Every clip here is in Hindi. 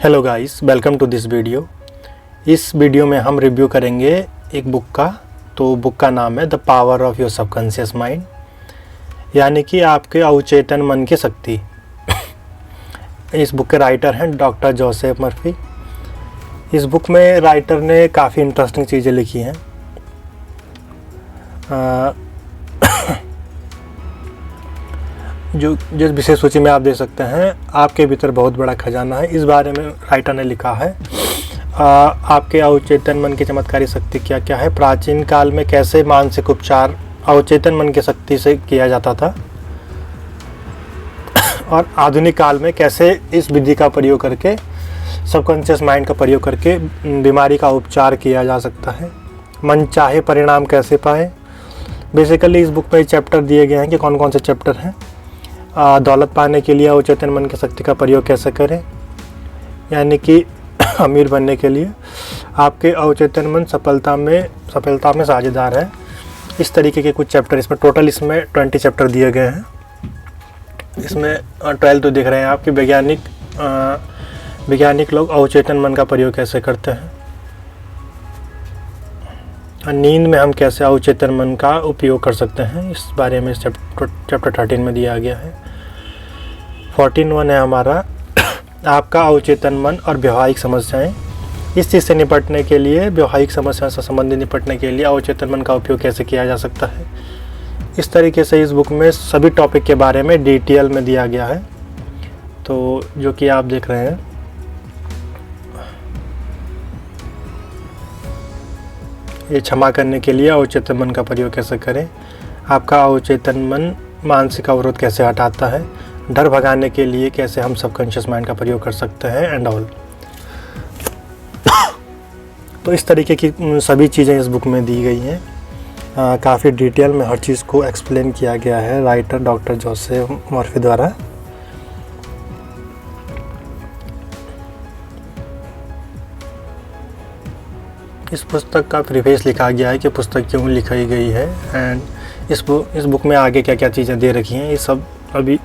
Hello guys, welcome to this video. इस वीडियो में हम रिव्यू करेंगे एक बुक का। तो बुक का नाम है the power of your subconscious mind, यानी कि आपके अवचेतन मन की शक्ति। इस बुक के राइटर हैं डॉक्टर जोसेफ मर्फी। इस बुक में राइटर ने काफ़ी इंटरेस्टिंग चीज़ें लिखी हैं। जो जिस विशेष सूची में आप देख सकते हैं, आपके भीतर बहुत बड़ा खजाना है, इस बारे में राइटर ने लिखा है। आपके अवचेतन मन की चमत्कारी शक्ति क्या क्या है, प्राचीन काल में कैसे मानसिक उपचार अवचेतन मन की शक्ति से किया जाता था, और आधुनिक काल में कैसे इस विधि का प्रयोग करके, सबकॉन्शियस माइंड का प्रयोग करके बीमारी का उपचार किया जा सकता है, मन चाहे परिणाम कैसे पाए। बेसिकली इस बुक में चैप्टर दिए गए हैं कि कौन कौन से चैप्टर हैं। दौलत पाने के लिए अवचेतन मन की शक्ति का प्रयोग कैसे करें, यानी कि अमीर बनने के लिए आपके अवचेतन मन सफलता में साझेदार है। इस तरीके के कुछ चैप्टर इसमें टोटल 20 चैप्टर दिए गए हैं। इसमें 12 तो दिख रहे हैं आपके वैज्ञानिक लोग अवचेतन मन का प्रयोग कैसे करते हैं, नींद में हम कैसे अवचेतन मन का उपयोग कर सकते हैं, इस बारे में चैप्टर 13 में दिया गया है। 14 है हमारा आपका अवचेतन मन और व्यवहारिक समस्याएं। इस चीज़ से निपटने के लिए, व्यवहारिक समस्याओं से संबंधित निपटने के लिए अवचेतन मन का उपयोग कैसे किया जा सकता है। इस तरीके से इस बुक में सभी टॉपिक के बारे में डिटेल में दिया गया है, तो जो कि आप देख रहे हैं। ये क्षमा करने के लिए अवचेतन मन का प्रयोग कैसे करें, आपका अवचेतन मन मानसिक अवरोध कैसे हटाता है, डर भगाने के लिए कैसे हम सबकॉन्शियस माइंड का प्रयोग कर सकते हैं, एंड ऑल। तो इस तरीके की सभी चीज़ें इस बुक में दी गई हैं। काफ़ी डिटेल में हर चीज़ को एक्सप्लेन किया गया है राइटर डॉक्टर जोसेफ मर्फी द्वारा। इस पुस्तक का प्रीफेस लिखा गया है कि पुस्तक क्यों लिखाई गई है, एंड इस बुक में आगे क्या क्या चीज़ें दे रखी हैं, ये सब अभी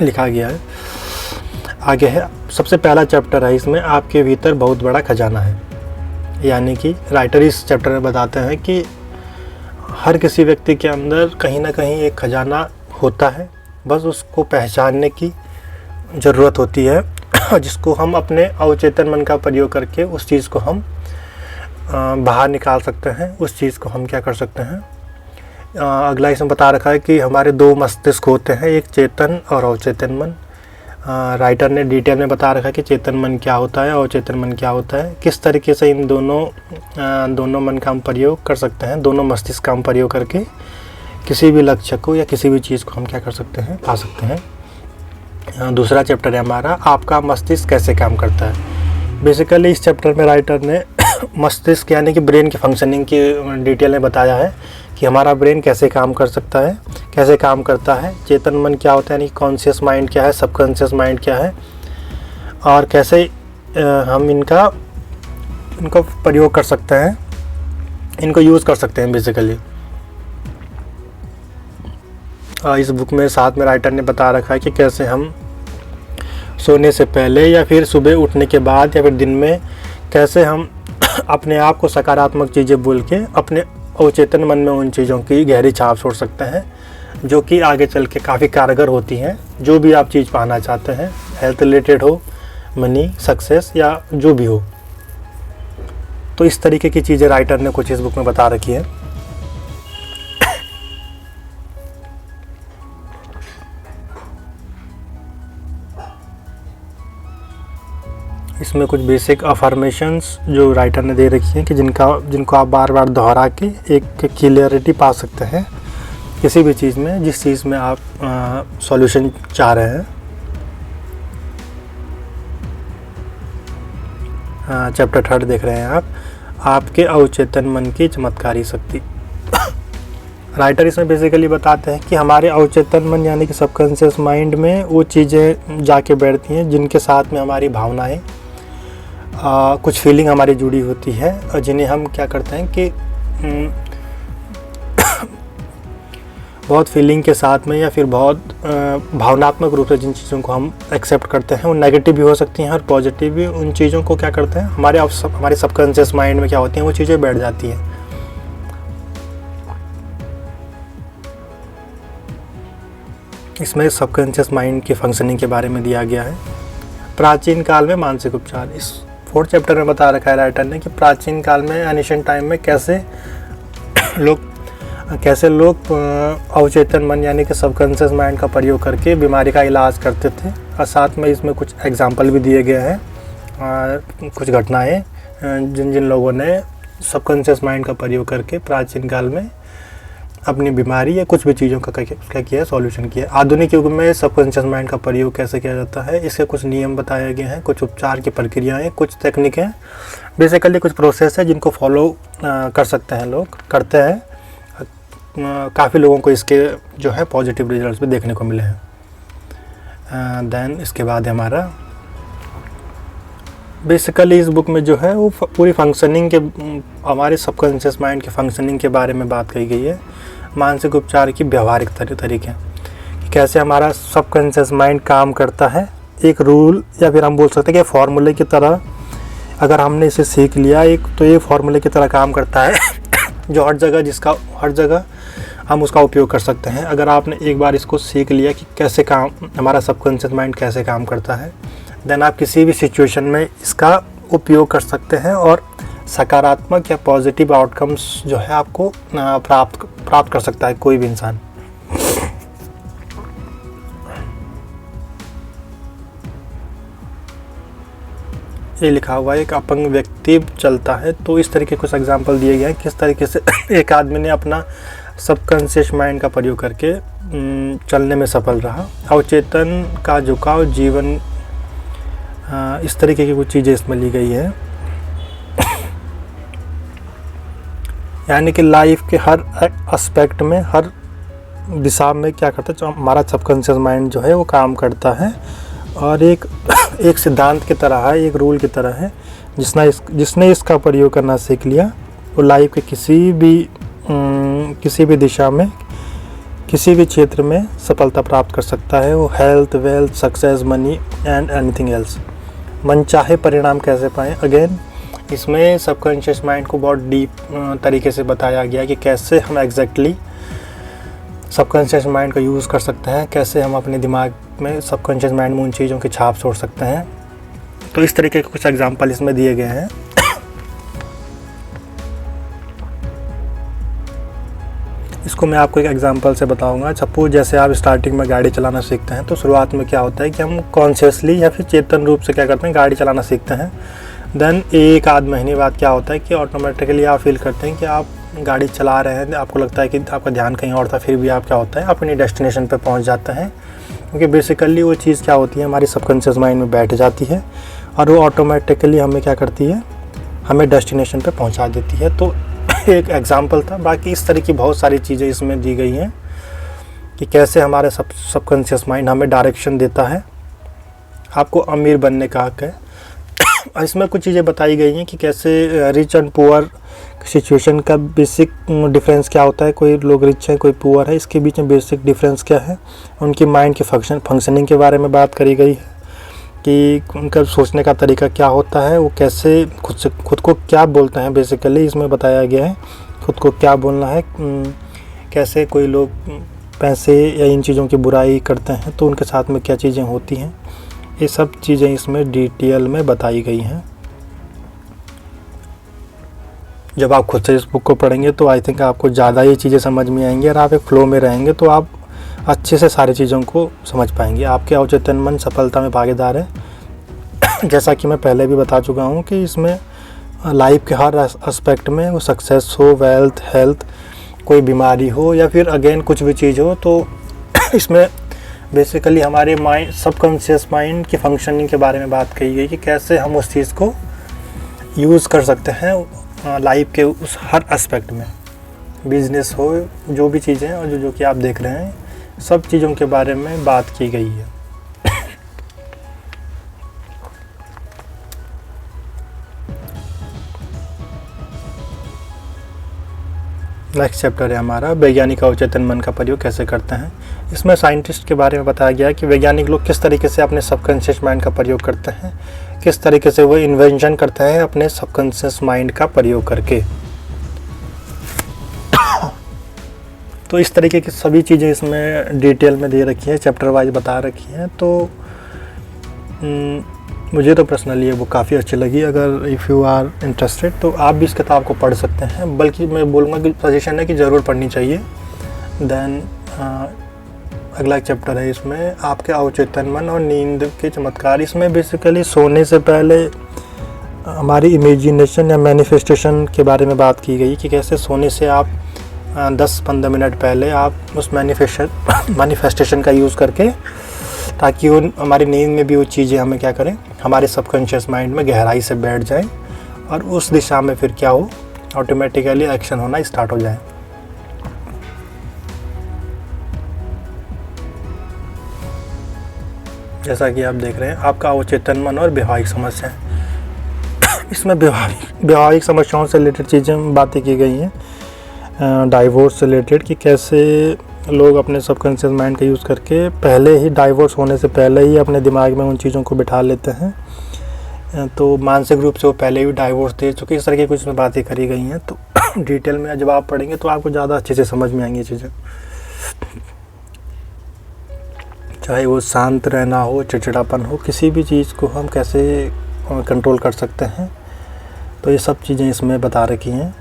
लिखा गया है। आगे है, सबसे पहला चैप्टर है इसमें, आपके भीतर बहुत बड़ा खजाना है। यानी कि राइटर इस चैप्टर में बताते हैं कि हर किसी व्यक्ति के अंदर कहीं ना कहीं एक खजाना होता है, बस उसको पहचानने की ज़रूरत होती है, जिसको हम अपने अवचेतन मन का प्रयोग करके उस चीज़ को हम बाहर निकाल सकते हैं। उस चीज़ को हम क्या कर सकते हैं, अगला इसमें बता रखा है कि हमारे 2 मस्तिष्क होते हैं, एक चेतन और अवचेतन मन। राइटर ने डिटेल में बता रखा है कि चेतन मन क्या होता है, अवचेतन मन क्या होता है, किस तरीके से इन दोनों मन का हम प्रयोग कर सकते हैं, दोनों मस्तिष्क का हम प्रयोग करके किसी भी लक्ष्य को या किसी भी चीज़ को हम क्या कर सकते हैं, पा सकते हैं। दूसरा चैप्टर है हमारा, आपका मस्तिष्क कैसे काम करता है। बेसिकली इस चैप्टर में राइटर ने मस्तिष्क यानी कि ब्रेन की फंक्शनिंग की डिटेल में बताया है कि हमारा ब्रेन कैसे काम कर सकता है, कैसे काम करता है, चेतन मन क्या होता है, यानी कॉन्शियस माइंड क्या है, सबकॉन्शियस माइंड क्या है, और कैसे हम इनका प्रयोग कर सकते हैं, इनको यूज़ कर सकते हैं बेसिकली। इस बुक में साथ में राइटर ने बता रखा है कि कैसे हम सोने से पहले या फिर सुबह उठने के बाद या फिर दिन में कैसे हम अपने आप को सकारात्मक चीज़ें बोल के अपने अवचेतन मन में उन चीज़ों की गहरी छाप छोड़ सकते हैं, जो कि आगे चल के काफ़ी कारगर होती हैं। जो भी आप चीज़ पाना चाहते हैं, हेल्थ रिलेटेड हो, मनी, सक्सेस या जो भी हो, तो इस तरीके की चीज़ें राइटर ने कुछ इस बुक में बता रखी है। इसमें कुछ बेसिक अफर्मेशंस जो राइटर ने दे रखी हैं कि जिनको आप बार बार दोहरा के एक क्लियरिटी पा सकते हैं किसी भी चीज़ में, जिस चीज़ में आप सॉल्यूशन चाह रहे हैं। चैप्टर 3 देख रहे हैं आप, आपके अवचेतन मन की चमत्कारी शक्ति। राइटर इसमें बेसिकली बताते हैं कि हमारे अवचेतन मन यानी कि सबकॉन्शियस माइंड में वो चीज़ें जाके बैठती हैं जिनके साथ में हमारी भावनाएं, कुछ फीलिंग हमारी जुड़ी होती है, और जिन्हें हम क्या करते हैं कि बहुत फीलिंग के साथ में या फिर बहुत भावनात्मक रूप से जिन चीज़ों को हम एक्सेप्ट करते हैं, वो नेगेटिव भी हो सकती हैं और पॉजिटिव भी। उन चीज़ों को क्या करते हैं, हमारे सबकॉन्शियस माइंड में क्या होती हैं, वो चीज़ें बैठ जाती हैं। इसमें सबकॉन्शियस माइंड की फंक्शनिंग के बारे में दिया गया है। प्राचीन काल में मानसिक उपचार, इस 4th चैप्टर में बता रखा है राइटर ने कि प्राचीन काल में एनिशिएंट टाइम में कैसे लोग अवचेतन मन यानी कि सबकॉन्शियस माइंड का प्रयोग करके बीमारी का इलाज करते थे। और साथ में इसमें कुछ एग्जाम्पल भी दिए गए हैं, कुछ घटनाएं जिन लोगों ने सबकॉन्शियस माइंड का प्रयोग करके प्राचीन काल में अपनी बीमारी या कुछ भी चीज़ों का क्या किया, सॉल्यूशन किया। आधुनिक युग में सबकॉन्शियस माइंड का प्रयोग कैसे किया जाता है, इसके कुछ नियम बताए गए हैं, कुछ उपचार की प्रक्रियाएं, कुछ तकनीकें, बेसिकली कुछ प्रोसेस है जिनको फॉलो कर सकते हैं, लोग करते हैं। काफ़ी लोगों को इसके जो है पॉजिटिव रिजल्ट्स भी देखने को मिले हैं। देन इसके बाद हमारा बेसिकली इस बुक में जो है वो पूरी फंक्शनिंग के, हमारे सबकॉन्शियस माइंड के फंक्शनिंग के बारे में बात कही गई है। मानसिक उपचार की व्यवहारिक तरीके कि कैसे हमारा सबकॉन्शियस माइंड काम करता है। एक रूल या फिर हम बोल सकते हैं कि फॉर्मूले की तरह, अगर हमने इसे सीख लिया एक, तो ये फॉर्मूले की तरह काम करता है जो हर जगह हम उसका उपयोग कर सकते हैं। अगर आपने एक बार इसको सीख लिया कि कैसे काम, हमारा सबकॉन्शियस माइंड कैसे काम करता है, देन आप किसी भी सिचुएशन में इसका उपयोग कर सकते हैं और सकारात्मक या पॉजिटिव आउटकम्स जो है आपको प्राप्त कर सकता है कोई भी इंसान। ये लिखा हुआ है, एक अपंग व्यक्ति चलता है, तो इस तरीके कुछ एग्जाम्पल दिए गए हैं किस तरीके से एक आदमी ने अपना सबकॉन्शियस माइंड का प्रयोग करके चलने में सफल रहा। अवचेतन का झुकाव जीवन, इस तरीके की कुछ चीज़ें इसमें ली गई है। यानी कि लाइफ के हर एस्पेक्ट में, हर दिशा में क्या करता है, जो हमारा सबकॉन्शियस माइंड जो है वो काम करता है और एक सिद्धांत की तरह है, एक रूल की तरह है। जिसने इसका प्रयोग करना सीख लिया वो लाइफ के किसी भी दिशा में, किसी भी क्षेत्र में सफलता प्राप्त कर सकता है। वो health, wealth, success, money and anything else. मनचाहे परिणाम कैसे पाएं, अगेन इसमें सबकॉन्शियस माइंड को बहुत डीप तरीके से बताया गया कि कैसे हम एग्जैक्टली सबकॉन्शियस माइंड का यूज़ कर सकते हैं, कैसे हम अपने दिमाग में सबकॉन्शियस माइंड में उन चीज़ों की छाप छोड़ सकते हैं। तो इस तरीके के कुछ एग्जाम्पल इसमें दिए गए हैं। इसको मैं आपको एक एग्जांपल से बताऊंगा। सपोज जैसे आप स्टार्टिंग में गाड़ी चलाना सीखते हैं, तो शुरुआत में क्या होता है कि हम कॉन्शियसली या फिर चेतन रूप से क्या करते हैं, गाड़ी चलाना सीखते हैं। देन एक आध महीने बाद क्या होता है कि ऑटोमेटिकली आप फील करते हैं कि आप गाड़ी चला रहे हैं, आपको लगता है कि आपका ध्यान कहीं और था, फिर भी आप क्या होता है अपनी डेस्टिनेशन पर पहुँच जाते हैं। क्योंकि बेसिकली वो चीज़ क्या होती है, हमारी सबकॉन्शियस माइंड में बैठ जाती है और वो ऑटोमेटिकली हमें क्या करती है, हमें डेस्टिनेशन पे पहुंचा देती है। तो एक एग्जांपल था। बाकी इस तरह की बहुत सारी चीज़ें इसमें दी गई हैं कि कैसे हमारे सबकॉन्शियस माइंड हमें डायरेक्शन देता है। आपको अमीर बनने का हक है। इसमें कुछ चीज़ें बताई गई हैं कि कैसे रिच एंड पुअर सिचुएशन का बेसिक डिफरेंस क्या होता है। कोई लोग रिच हैं, कोई पुअर है, इसके बीच में बेसिक डिफरेंस क्या है। उनकी माइंड के फंक्शनिंग के बारे में बात करी गई है कि उनका सोचने का तरीका क्या होता है, वो कैसे खुद को क्या बोलते हैं। बेसिकली इसमें बताया गया है खुद को क्या बोलना है। कैसे कोई लोग पैसे या इन चीज़ों की बुराई करते हैं तो उनके साथ में क्या चीज़ें होती हैं, ये सब चीज़ें इसमें डिटेल में बताई गई हैं। जब आप खुद से इस बुक को पढ़ेंगे तो आई थिंक आपको ज़्यादा ये चीज़ें समझ में आएंगी और आप एक फ्लो में रहेंगे तो आप अच्छे से सारी चीज़ों को समझ पाएंगे। आपके अवचेतन मन सफलता में भागीदार है। जैसा कि मैं पहले भी बता चुका हूँ कि इसमें लाइफ के हर एस्पेक्ट में, वो सक्सेस हो, वेल्थ, हेल्थ, कोई बीमारी हो या फिर अगेन कुछ भी चीज़ हो, तो इसमें बेसिकली हमारे माइंड, सबकॉन्शियस माइंड की फंक्शनिंग के बारे में बात कही गई कि कैसे हम उस चीज़ को यूज़ कर सकते हैं लाइफ के उस हर एस्पेक्ट में। बिजनेस हो, जो भी चीज़ें और जो कि आप देख रहे हैं, सब चीज़ों के बारे में बात की गई है। नेक्स्ट चैप्टर है हमारा वैज्ञानिक अवचेतन मन का प्रयोग कैसे करते हैं। इसमें साइंटिस्ट के बारे में बताया गया है कि वैज्ञानिक लोग किस तरीके से अपने सबकॉन्शियस माइंड का प्रयोग करते हैं, किस तरीके से वो इन्वेंशन करते हैं अपने सबकॉन्शियस माइंड का प्रयोग करके। तो इस तरीके की सभी चीज़ें इसमें डिटेल में दे रखी है, चैप्टर वाइज बता रखी हैं। तो मुझे तो पर्सनली वो काफ़ी अच्छी लगी। अगर इफ़ यू आर इंटरेस्टेड तो आप भी इस किताब को पढ़ सकते हैं, बल्कि मैं बोलूँगा कि सजेशन है कि ज़रूर पढ़नी चाहिए। देन अगला चैप्टर है इसमें आपके अवचेतन मन और नींद के चमत्कार। इसमें बेसिकली सोने से पहले हमारी इमेजिनेशन या मैनिफेस्टेशन के बारे में बात की गई कि कैसे सोने से आप 10-15 मिनट पहले आप उस मैनिफेस्टेशन का यूज़ करके, ताकि वो हमारी नींद में भी वो चीज़ें हमें क्या करें, हमारे सबकॉन्शियस माइंड में गहराई से बैठ जाएं और उस दिशा में फिर क्या हो, ऑटोमेटिकली एक्शन होना स्टार्ट हो जाए। जैसा कि आप देख रहे हैं आपका अवचेतन मन और व्यवहारिक समस्या। इसमें व्यवहारिक समस्याओं से रिलेटेड चीज़ें बातें की गई हैं, डाइवोर्स से रिलेटेड कि कैसे लोग अपने सबकॉन्शियस माइंड का यूज़ करके पहले ही, डाइवोर्स होने से पहले ही अपने दिमाग में उन चीज़ों को बिठा लेते हैं। तो मानसिक रूप से वो पहले ही डाइवोर्स दे चुके, इस तरह की कुछ बातें करी गई हैं। तो डिटेल में जब आप पढ़ेंगे तो आपको ज़्यादा अच्छे से समझ में आएंगी चीज़ें। चाहे वो शांत रहना हो, चिड़चिड़ापन हो, किसी भी चीज़ को हम कैसे कंट्रोल कर सकते हैं, तो ये सब चीज़ें इसमें बता रखी हैं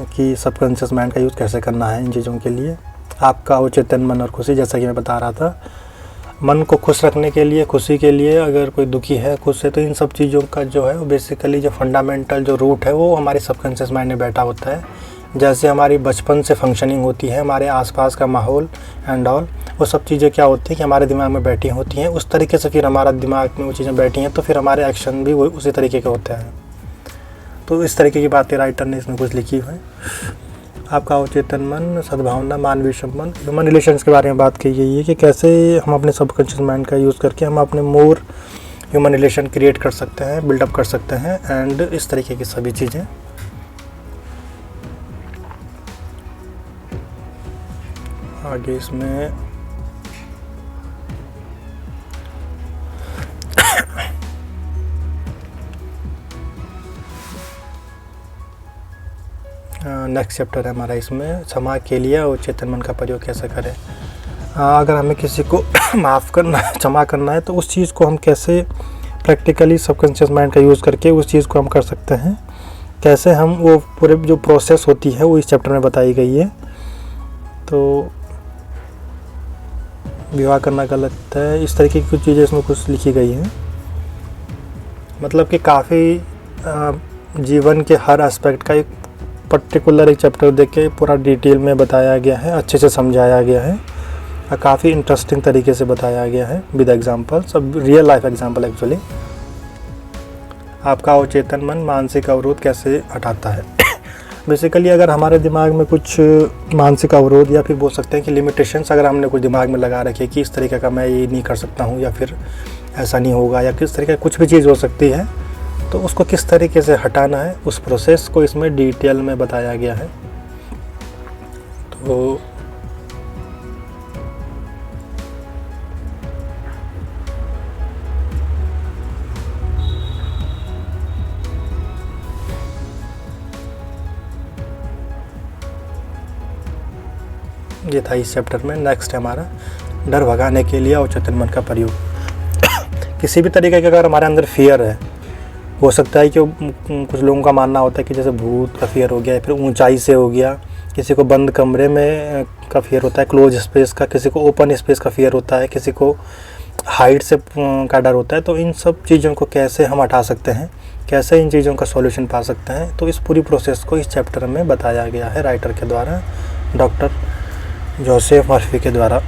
कि सबकॉन्शियस माइंड का यूज़ कैसे करना है इन चीज़ों के लिए। आपका अवचेतन मन और खुशी, जैसा कि मैं बता रहा था, मन को खुश रखने के लिए, खुशी के लिए, अगर कोई दुखी है खुद से, तो इन सब चीज़ों का जो है वो बेसिकली जो फंडामेंटल जो रूट है वो हमारे सबकॉन्शियस माइंड में बैठा होता है। जैसे हमारी बचपन से फंक्शनिंग होती है, हमारे आसपास का माहौल एंड ऑल, वो सब चीज़ें क्या होती हैं कि हमारे दिमाग में बैठी होती हैं। उस तरीके से फिर हमारा दिमाग में वो चीज़ें बैठी हैं, तो फिर हमारे एक्शन भी वो उसी तरीके के होते हैं। तो इस तरीके की बातें राइटर ने इसमें कुछ लिखी है। आपका अवचेतन मन, सद्भावना, मानवीय संबंध, ह्यूमन रिलेशंस के बारे में बात की गई है कि कैसे हम अपने सबकॉन्शियस माइंड का यूज़ करके हम अपने मोर ह्यूमन रिलेशन क्रिएट कर सकते हैं, बिल्डअप कर सकते हैं, एंड इस तरीके की सभी चीज़ें। आगे इसमें नेक्स्ट चैप्टर है हमारा इसमें क्षमा के लिए अवचेतन मन का प्रयोग कैसे करें। अगर हमें किसी को माफ़ करना है, क्षमा करना है, तो उस चीज़ को हम कैसे प्रैक्टिकली सबकॉन्शियस माइंड का यूज़ करके उस चीज़ को हम कर सकते हैं, कैसे हम वो पूरे जो प्रोसेस होती है वो इस चैप्टर में बताई गई है। तो विवाह करना गलत है, इस तरीके की कुछ चीज़ें इसमें कुछ लिखी गई हैं। मतलब कि काफ़ी जीवन के हर एस्पेक्ट का एक पर्टिकुलर एक चैप्टर देख के पूरा डिटेल में बताया गया है, अच्छे से समझाया गया है और काफ़ी इंटरेस्टिंग तरीके से बताया गया है विद एग्जांपल, सब रियल लाइफ एग्जांपल एक्चुअली। आपका अवचेतन मन मानसिक अवरोध कैसे हटाता है। बेसिकली अगर हमारे दिमाग में कुछ मानसिक अवरोध या फिर बोल सकते हैं कि लिमिटेशंस अगर हमने कुछ दिमाग में लगा रखी है कि इस तरीके का मैं ये नहीं कर सकता हूँ या फिर ऐसा नहीं होगा या किस तरीके कुछ भी चीज़ हो सकती है, तो उसको किस तरीके से हटाना है उस प्रोसेस को इसमें डिटेल में बताया गया है। तो ये था इस चैप्टर में। नेक्स्ट है हमारा डर भगाने के लिए अवचेतन मन का प्रयोग। किसी भी तरीके का अगर हमारे अंदर फियर है, हो सकता है कि कुछ लोगों का मानना होता है कि जैसे भूत का फियर हो गया, फिर ऊंचाई से हो गया, किसी को बंद कमरे में का फियर होता है, क्लोज स्पेस का, किसी को ओपन स्पेस का फियर होता है, किसी को हाइट से का डर होता है। तो इन सब चीज़ों को कैसे हम हटा सकते हैं, कैसे इन चीज़ों का सॉल्यूशन पा सकते हैं, तो इस पूरी प्रोसेस को इस चैप्टर में बताया गया है राइटर के द्वारा, डॉक्टर जोसेफ मर्फी के द्वारा।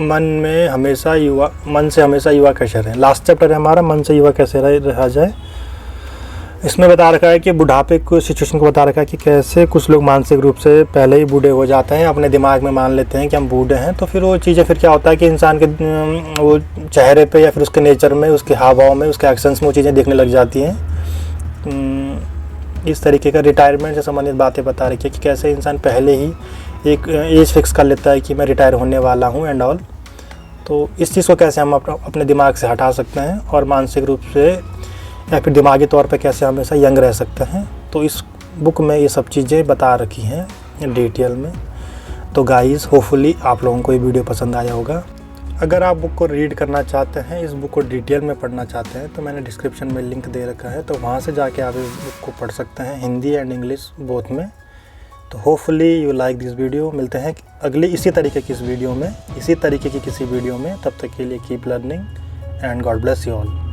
मन से हमेशा युवा कैसे रहें। लास्ट चैप्टर है हमारा मन से युवा कैसे रहा जाए। इसमें बता रखा है कि बुढ़ापे को सिचुएशन को बता रखा है कि कैसे कुछ लोग मानसिक रूप से पहले ही बूढ़े हो जाते हैं, अपने दिमाग में मान लेते हैं कि हम बूढ़े हैं। तो फिर वो चीज़ें फिर क्या होता है कि इंसान के वो चेहरे पे या फिर उसके नेचर में, उसके हाव भाव में, उसके एक्शंस में वो चीज़ें दिखने लग जाती हैं। इस तरीके का रिटायरमेंट से संबंधित बातें बता रखी है कि कैसे इंसान पहले ही एक एज फिक्स कर लेता है कि मैं रिटायर होने वाला हूँ एंड ऑल। तो इस चीज़ को कैसे हम अपने दिमाग से हटा सकते हैं और मानसिक रूप से या फिर दिमागी तौर पे कैसे हमेशा यंग रह सकते हैं। तो इस बुक में ये सब चीज़ें बता रखी हैं डिटेल में। तो गाइस, होपफुली आप लोगों को ये वीडियो पसंद आया होगा। अगर आप बुक को रीड करना चाहते हैं, इस बुक को डिटेल में पढ़ना चाहते हैं, तो मैंने डिस्क्रिप्शन में लिंक दे रखा है, तो वहाँ से जाके आप इस बुक को पढ़ सकते हैं, हिंदी एंड इंग्लिश बोथ में। तो hopefully you like this video. मिलते हैं अगली इसी तरीके की किसी वीडियो में। तब तक के लिए keep learning and God bless you all.